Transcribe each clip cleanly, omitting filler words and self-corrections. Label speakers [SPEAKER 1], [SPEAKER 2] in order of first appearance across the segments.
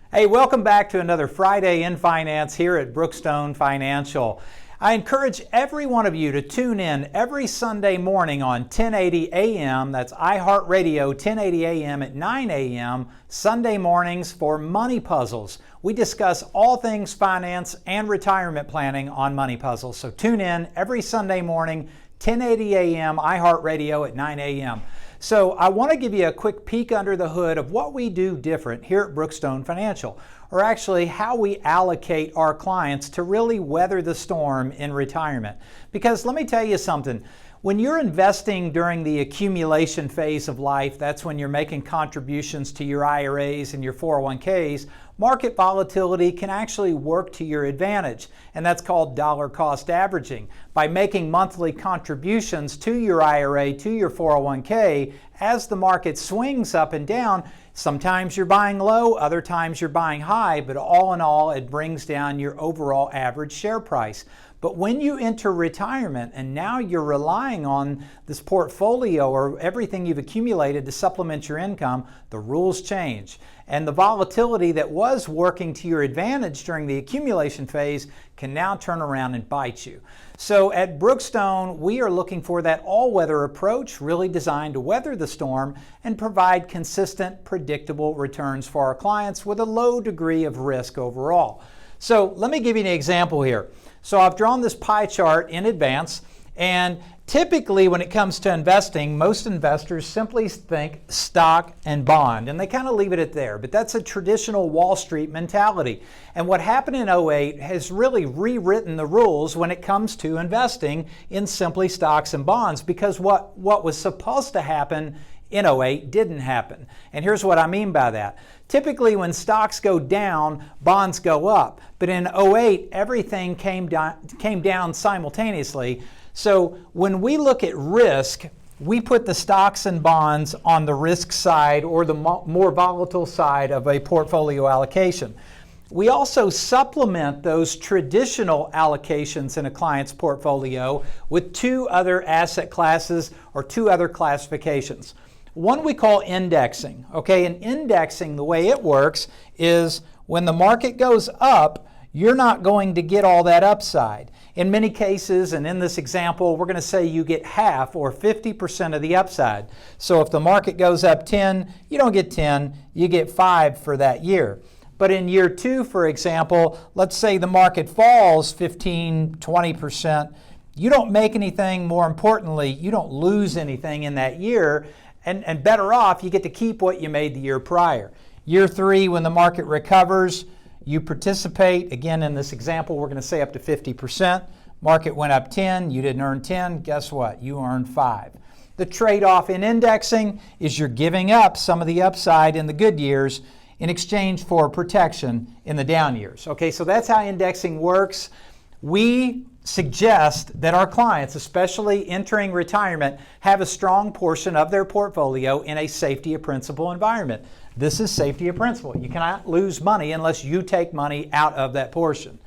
[SPEAKER 1] Hey, welcome back to another Friday in Finance here at Brookstone Financial. I encourage every one of you to tune in every Sunday morning on 1080 AM, that's iHeartRadio, 1080 AM at 9 AM, Sunday mornings for Money Puzzles. We discuss all things finance and retirement planning on Money Puzzles. So tune in every Sunday morning, 1080 AM, iHeartRadio at 9 AM. So I want to give you a quick peek under the hood of what we do different here at Brookstone Financial, or actually how we allocate our clients to really weather the storm in retirement. Because let me tell you something, when you're investing during the accumulation phase of life, that's when you're making contributions to your IRAs and your 401ks, market volatility can actually work to your advantage, and that's called dollar cost averaging. By making monthly contributions to your IRA, to your 401k, as the market swings up and down, sometimes you're buying low, other times you're buying high, but all in all, it brings down your overall average share price. But when you enter retirement and now you're relying on this portfolio or everything you've accumulated to supplement your income, the rules change. And the volatility that was working to your advantage during the accumulation phase can now turn around and bite you. So at Brookstone, we are looking for that all-weather approach, really designed to weather the storm and provide consistent, predictable returns for our clients with a low degree of risk overall. So let me give you an example here. So I've drawn this pie chart in advance, and typically when it comes to investing, most investors simply think stock and bond, and they kind of leave it at there. But that's a traditional Wall Street mentality. And what happened in '08 has really rewritten the rules when it comes to investing in simply stocks and bonds, because what was supposed to happen in '08 didn't happen. And here's what I mean by that. Typically when stocks go down, bonds go up. But in '08, everything came down simultaneously. So when we look at risk, we put the stocks and bonds on the risk side or the more volatile side of a portfolio allocation. We also supplement those traditional allocations in a client's portfolio with two other asset classes or two other classifications. One we call indexing, okay? And indexing, the way it works is when the market goes up, you're not going to get all that upside. In many cases, and in this example, we're going to say you get half or 50% of the upside. So if the market goes up 10, you don't get 10, you get 5 for that year. But in year 2, for example, let's say the market falls 15, 20%, you don't make anything. More importantly, you don't lose anything in that year. And better off, you get to keep what you made the year prior. Year 3, when the market recovers, you participate. Again, in this example, we're going to say up to 50%. Market went up 10, you didn't earn 10. Guess what? You earned 5. The trade-off in indexing is you're giving up some of the upside in the good years in exchange for protection in the down years. Okay, so that's how indexing works. We suggest that our clients, especially entering retirement, have a strong portion of their portfolio in a safety of principal environment. This is safety of principal. You cannot lose money unless you take money out of that portion.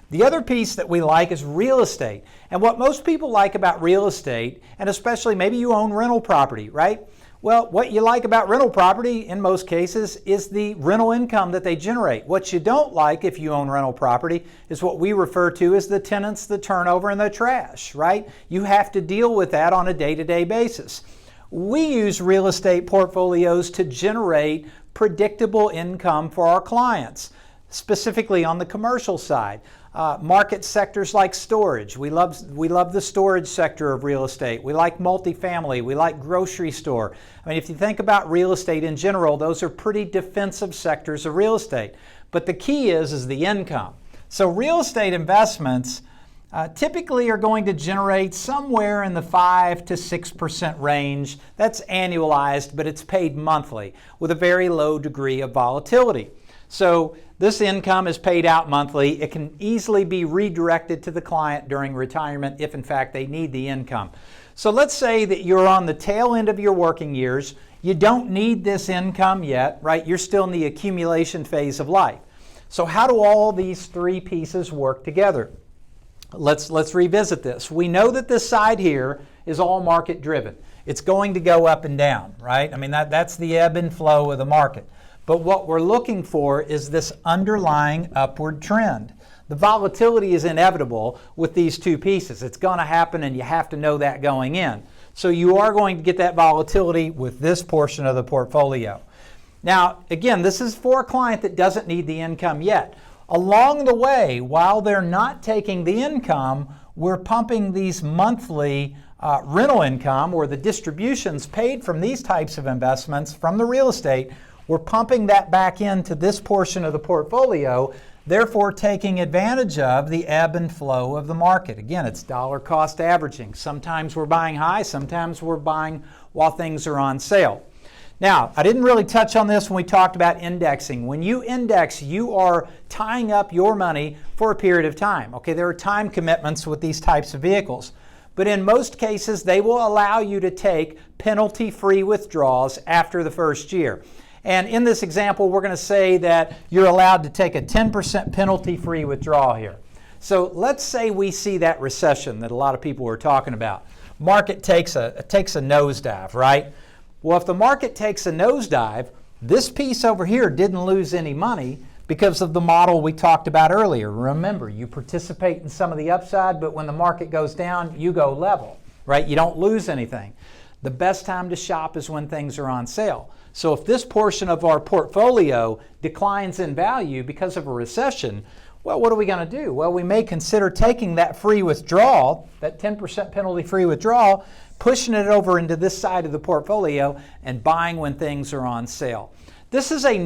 [SPEAKER 1] The other piece that we like is real estate. And what most people like about real estate, and especially maybe you own rental property, right? Well, what you like about rental property in most cases is the rental income that they generate. What you don't like if you own rental property is what we refer to as the tenants, the turnover, and the trash, right? You have to deal with that on a day-to-day basis. We use real estate portfolios to generate predictable income for our clients, specifically on the commercial side. Market sectors like storage. We love the storage sector of real estate. We like multifamily. We like grocery store. I mean, if you think about real estate in general, those are pretty defensive sectors of real estate. But the key is the income. So real estate investments typically are going to generate somewhere in the 5 to 6% range. That's annualized, but it's paid monthly with a very low degree of volatility. So this income is paid out monthly. It can easily be redirected to the client during retirement if in fact they need the income. So let's say that you're on the tail end of your working years. You don't need this income yet, right? You're still in the accumulation phase of life. So how do all these three pieces work together? Let's revisit this. We know that this side here is all market driven. It's going to go up and down, right? I mean, that's the ebb and flow of the market. But what we're looking for is this underlying upward trend. The volatility is inevitable with these two pieces. It's going to happen, and you have to know that going in. So you are going to get that volatility with this portion of the portfolio. Now, again, this is for a client that doesn't need the income yet. Along the way, while they're not taking the income, we're pumping these monthly rental income, or the distributions paid from these types of investments from the real estate. We're pumping that back into this portion of the portfolio, therefore taking advantage of the ebb and flow of the market. Again, it's dollar cost averaging. Sometimes we're buying high, sometimes we're buying while things are on sale. Now, I didn't really touch on this when we talked about indexing. When you index, you are tying up your money for a period of time. Okay, there are time commitments with these types of vehicles. But in most cases, they will allow you to take penalty-free withdrawals after the first year. And in this example, we're going to say that you're allowed to take a 10% penalty-free withdrawal here. So let's say we see that recession that a lot of people were talking about. Market takes a nosedive, right? Well, if the market takes a nosedive, this piece over here didn't lose any money because of the model we talked about earlier. Remember, you participate in some of the upside, but when the market goes down, you go level, right? You don't lose anything. The best time to shop is when things are on sale. So if this portion of our portfolio declines in value because of a recession, well, what are we going to do? Well, we may consider taking that free withdrawal, that 10% penalty-free withdrawal, pushing it over into this side of the portfolio and buying when things are on sale. This is a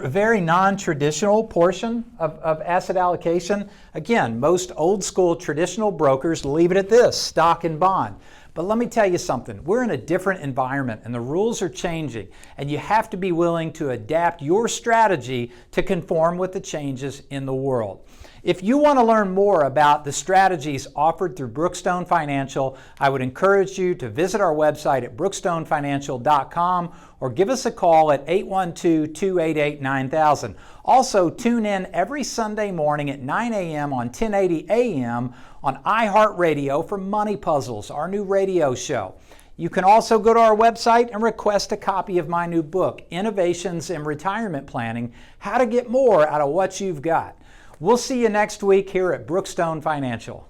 [SPEAKER 1] very non-traditional portion of asset allocation. Again, most old school traditional brokers leave it at this, stock and bond. But let me tell you something, we're in a different environment and the rules are changing, and you have to be willing to adapt your strategy to conform with the changes in the world. If you want to learn more about the strategies offered through Brookstone Financial, I would encourage you to visit our website at brookstonefinancial.com or give us a call at 812-288-9000. Also, tune in every Sunday morning at 9 a.m. on 1080 a.m. on iHeartRadio for Money Puzzles, our new radio show. You can also go to our website and request a copy of my new book, Innovations in Retirement Planning, How to Get More Out of What You've Got. We'll see you next week here at Brookstone Financial.